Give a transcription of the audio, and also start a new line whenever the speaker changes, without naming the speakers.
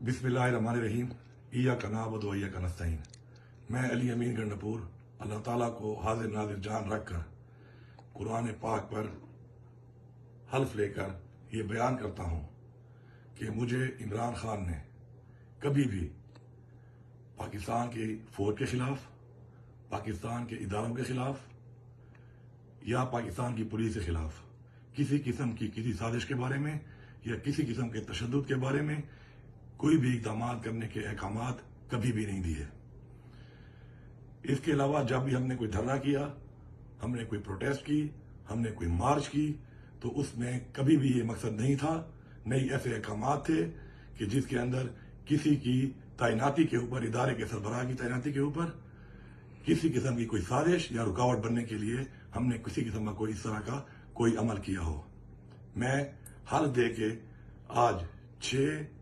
बिस्मिल्लाहिर्रहमानिर्रहीम। इय्याका नअबुदु व इय्याका नस्तईन। मैं अली अमीन गंडपुर अल्लाह ताला को हाजिर नाजिर जान रखकर कुरान पाक पर हल्फ लेकर ये बयान करता हूँ कि मुझे इमरान खान ने कभी भी पाकिस्तान की फौज के खिलाफ, पाकिस्तान के इदारों के खिलाफ या पाकिस्तान की पुलिस के खिलाफ किसी किस्म की किसी साजिश के बारे में या किसी किस्म के तशद्दुद के बारे में कोई भी इक़दाम करने के अहकामात कभी भी नहीं दिए। इसके अलावा जब भी हमने कोई धरना किया, हमने कोई प्रोटेस्ट की, हमने कोई मार्च की, तो उसमें कभी भी ये मकसद नहीं था, नहीं ऐसे अहकामात थे कि जिसके अंदर किसी की तैनाती के ऊपर, इदारे के सरबराह की तैनाती के ऊपर किसी किस्म की कोई साजिश या रुकावट बनने के लिए हमने किसी किस्म का कोई इस तरह का कोई अमल किया हो। मैं हल्फ दे के आज 6